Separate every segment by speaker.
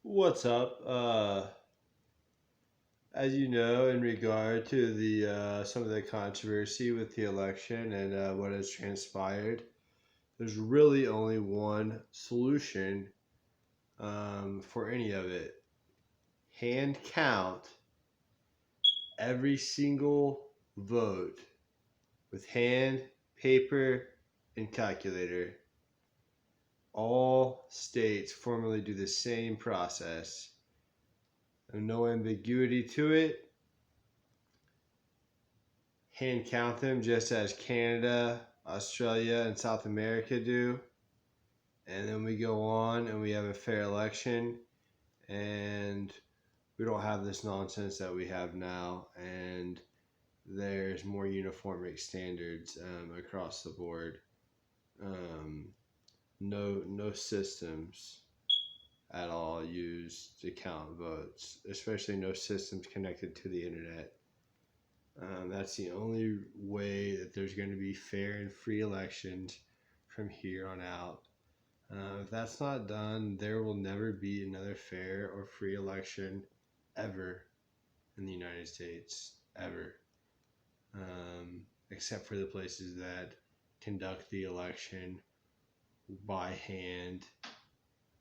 Speaker 1: What's up? As you know, in regard to the some of the controversy with the election and what has transpired, there's really only one solution for any of it. Hand count every single vote with hand, paper, and calculator. All states formally do the same process. There's no ambiguity to it. Hand count them just as Canada, Australia, and South America do. And then we go on and we have a fair election, and we don't have this nonsense that we have now. And there's more uniform standards across the board. Um, no systems at all used to count votes, especially no systems connected to the internet. That's the only way that there's going to be fair and free elections from here on out. If that's not done, there will never be another fair or free election ever in the United States, ever. Except for the places that conduct the election by hand,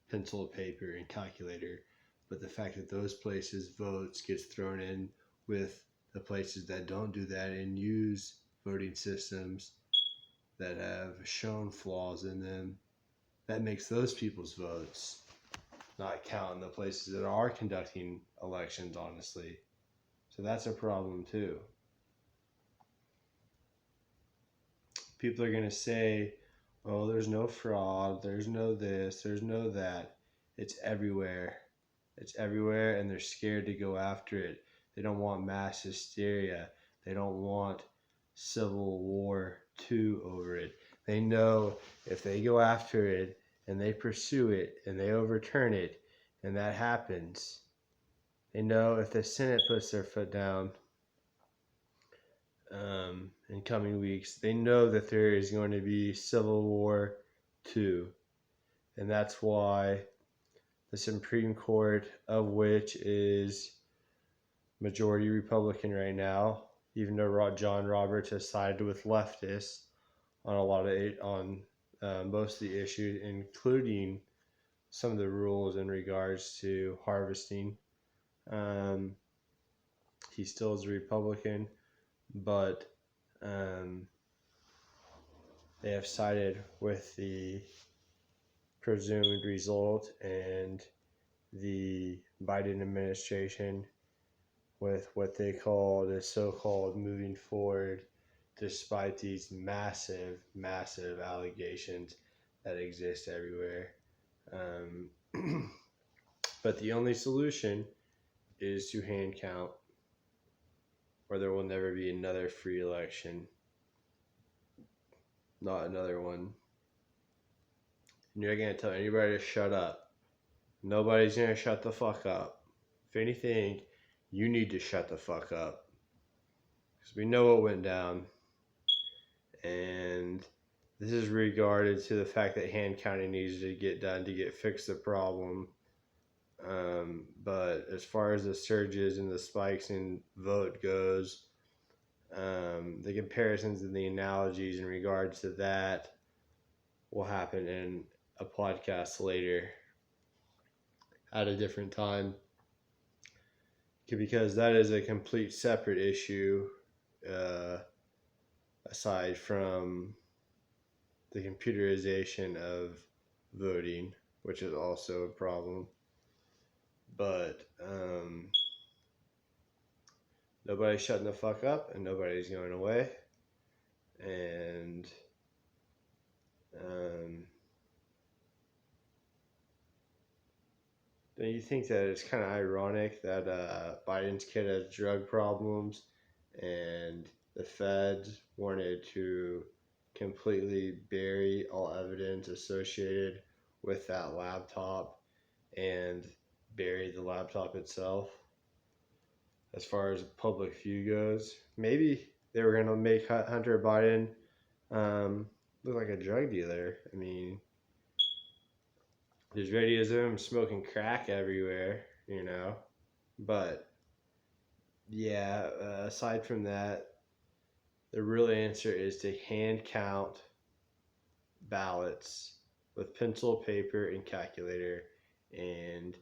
Speaker 1: pencil, paper, and calculator. But the fact that those places votes gets thrown in with the places that don't do that and use voting systems that have shown flaws in them, that makes those people's votes not count in the places that are conducting elections honestly. So that's a problem too. People are going to say, oh, there's no fraud, there's no this, there's no that. It's everywhere. It's everywhere, and they're scared to go after it. They don't want mass hysteria. They don't want Civil War II over it. They know if they go after it and they pursue it and they overturn it and that happens, they know if the Senate puts their foot down in coming weeks, they know that there is going to be Civil War II. And that's why the Supreme Court, of which is majority Republican right now, even though John Roberts has sided with leftists on a lot of most of the issues, including some of the rules in regards to harvesting. Um, he still is a Republican, but they have sided with the presumed result and the Biden administration with what they call the so-called moving forward, despite these massive, massive allegations that exist everywhere. But the only solution is to hand count, or there will never be another free election. Not another one. And you're going to tell anybody to shut up. Nobody's going to shut the fuck up. If anything, you need to shut the fuck up. Because we know what went down. And this is regarded to the fact that hand counting needs to get done to get fix the problem. But as far as the surges and the spikes in vote goes, the comparisons and the analogies in regards to that will happen in a podcast later at a different time, because that is a complete separate issue aside from the computerization of voting, which is also a problem. But nobody's shutting the fuck up and nobody's going away. And don't you think that it's kind of ironic that Biden's kid has drug problems and the feds wanted to completely bury all evidence associated with that laptop and bury the laptop itself? As far as public view goes, maybe they were going to make Hunter Biden look like a drug dealer. I mean, There's videos of them smoking crack everywhere, you know. But yeah, aside from that, the real answer is to hand count ballots with pencil, paper, and calculator, and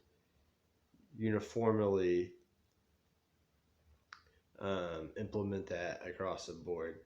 Speaker 1: uniformly implement that across the board.